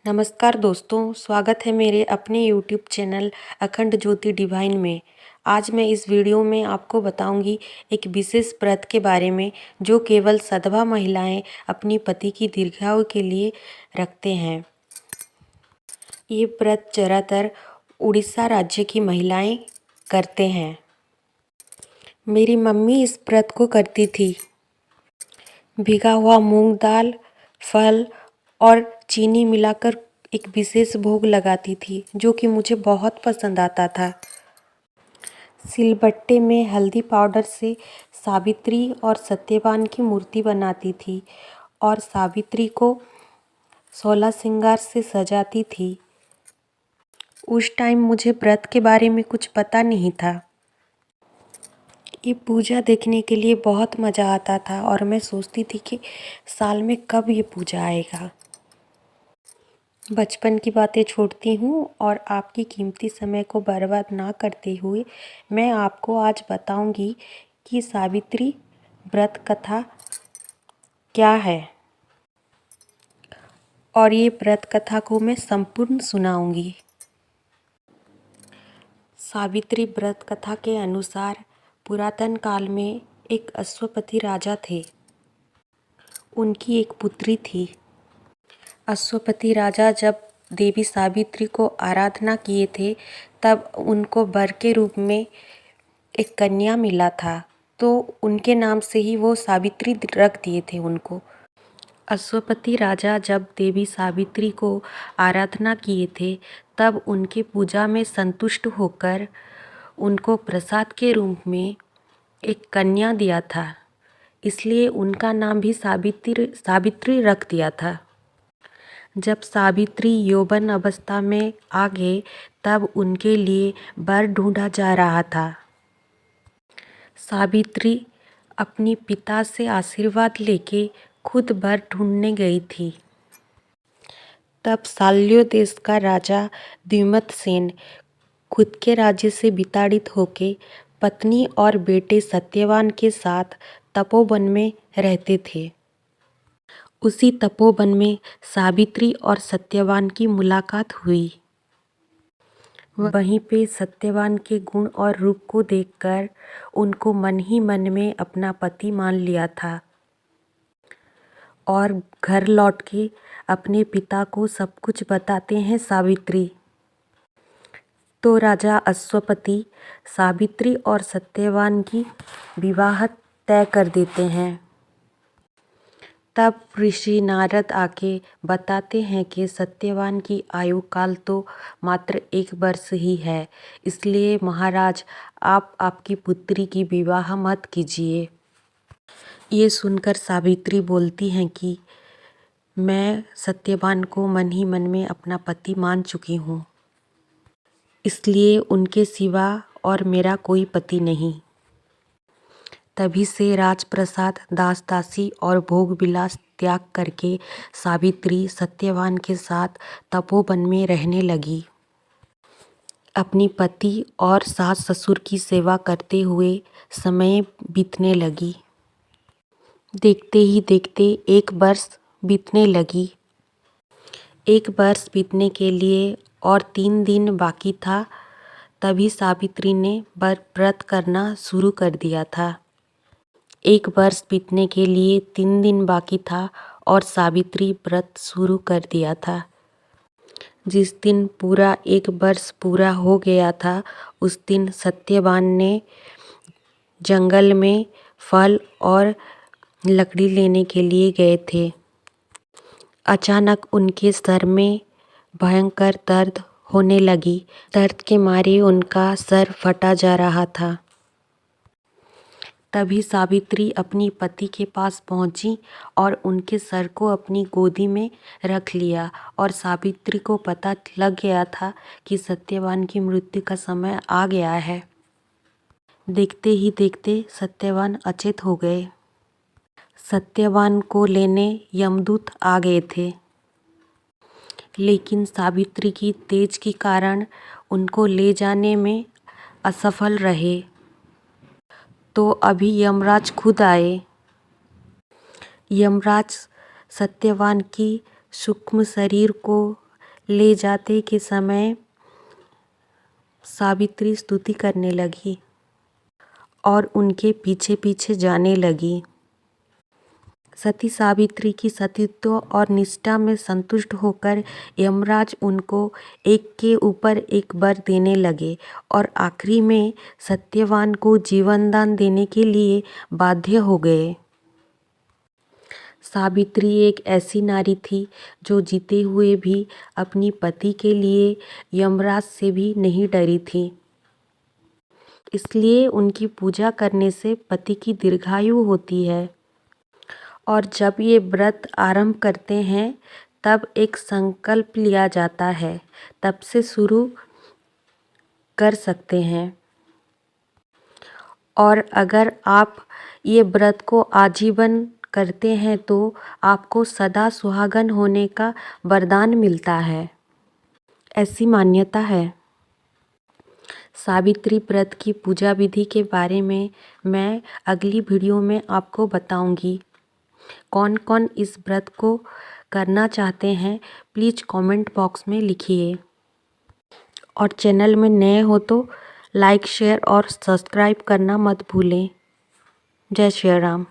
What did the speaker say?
नमस्कार दोस्तों, स्वागत है मेरे अपने यूट्यूब चैनल अखंड ज्योति डिवाइन में। आज मैं इस वीडियो में आपको बताऊंगी एक विशेष व्रत के बारे में जो केवल सधवा महिलाएं अपनी पति की दीर्घायु के लिए रखते हैं। ये व्रत ज़्यादातर उड़ीसा राज्य की महिलाएं करते हैं। मेरी मम्मी इस व्रत को करती थी। भीगा हुआ मूंग दाल, फल और चीनी मिलाकर एक विशेष भोग लगाती थी जो कि मुझे बहुत पसंद आता था। सिलबट्टे में हल्दी पाउडर से सावित्री और सत्यवान की मूर्ति बनाती थी और सावित्री को 16 श्रृंगार से सजाती थी। उस टाइम मुझे व्रत के बारे में कुछ पता नहीं था। ये पूजा देखने के लिए बहुत मज़ा आता था और मैं सोचती थी कि साल में कब ये पूजा आएगा। बचपन की बातें छोड़ती हूँ और आपकी कीमती समय को बर्बाद ना करते हुए मैं आपको आज बताऊंगी कि सावित्री व्रत कथा क्या है और ये व्रत कथा को मैं संपूर्ण सुनाऊंगी। सावित्री व्रत कथा के अनुसार पुरातन काल में एक अश्वपति राजा थे। उनकी एक पुत्री थी। अश्वपति राजा जब देवी सावित्री को आराधना किए थे तब उनको वर के रूप में एक कन्या मिला था, तो उनके नाम से ही वो सावित्री रख दिए थे उनको। अश्वपति राजा जब देवी सावित्री को आराधना किए थे तब उनके पूजा में संतुष्ट होकर उनको प्रसाद के रूप में एक कन्या दिया था, इसलिए उनका नाम भी सावित्री रख दिया था। जब सावित्री यौवन अवस्था में आ गए तब उनके लिए वर ढूंढा जा रहा था। सावित्री अपनी पिता से आशीर्वाद लेके खुद वर ढूंढने गई थी। तब शाल्य देश का राजा द्युमत्सेन खुद के राज्य से विताड़ित होके पत्नी और बेटे सत्यवान के साथ तपोवन में रहते थे। उसी तपोवन में सावित्री और सत्यवान की मुलाकात हुई। वहीं पे सत्यवान के गुण और रूप को देखकर उनको मन ही मन में अपना पति मान लिया था और घर लौट के अपने पिता को सब कुछ बताते हैं सावित्री। तो राजा अश्वपति सावित्री और सत्यवान की विवाह तय कर देते हैं। तब ऋषि नारद आके बताते हैं कि सत्यवान की आयु काल तो मात्र 1 वर्ष ही है, इसलिए महाराज आप आपकी पुत्री की विवाह मत कीजिए। ये सुनकर सावित्री बोलती हैं कि मैं सत्यवान को मन ही मन में अपना पति मान चुकी हूँ, इसलिए उनके सिवा और मेरा कोई पति नहीं। तभी से राजप्रसाद, दास दासी और भोग विलास त्याग करके सावित्री सत्यवान के साथ तपोवन में रहने लगी। अपनी पति और सास ससुर की सेवा करते हुए समय बीतने लगी। देखते ही देखते 1 वर्ष बीतने लगी। 1 वर्ष बीतने के लिए और 3 दिन बाकी था, तभी सावित्री ने व्रत करना शुरू कर दिया था। 1 वर्ष बीतने के लिए 3 दिन बाकी था और सावित्री व्रत शुरू कर दिया था। जिस दिन पूरा 1 वर्ष पूरा हो गया था उस दिन सत्यवान ने जंगल में फल और लकड़ी लेने के लिए गए थे। अचानक उनके सर में भयंकर दर्द होने लगी। दर्द के मारे उनका सर फटा जा रहा था। तभी सावित्री अपनी पति के पास पहुंची और उनके सर को अपनी गोदी में रख लिया और सावित्री को पता लग गया था कि सत्यवान की मृत्यु का समय आ गया है। देखते ही देखते सत्यवान अचेत हो गए। सत्यवान को लेने यमदूत आ गए थे, लेकिन सावित्री की तेज के कारण उनको ले जाने में असफल रहे। तो अभी यमराज खुद आए। यमराज सत्यवान की सूक्ष्म शरीर को ले जाते के समय सावित्री स्तुति करने लगी और उनके पीछे पीछे जाने लगी। सती सावित्री की सतीत्व और निष्ठा में संतुष्ट होकर यमराज उनको एक के ऊपर एक वर देने लगे और आखिरी में सत्यवान को जीवन दान देने के लिए बाध्य हो गए। सावित्री एक ऐसी नारी थी जो जीते हुए भी अपनी पति के लिए यमराज से भी नहीं डरी थी। इसलिए उनकी पूजा करने से पति की दीर्घायु होती है। और जब ये व्रत आरंभ करते हैं तब एक संकल्प लिया जाता है, तब से शुरू कर सकते हैं। और अगर आप ये व्रत को आजीवन करते हैं तो आपको सदा सुहागन होने का वरदान मिलता है, ऐसी मान्यता है। सावित्री व्रत की पूजा विधि के बारे में मैं अगली वीडियो में आपको बताऊंगी। कौन कौन इस व्रत को करना चाहते हैं प्लीज़ कमेंट बॉक्स में लिखिए। और चैनल में नए हो तो लाइक शेयर और सब्सक्राइब करना मत भूलें। जय श्री राम।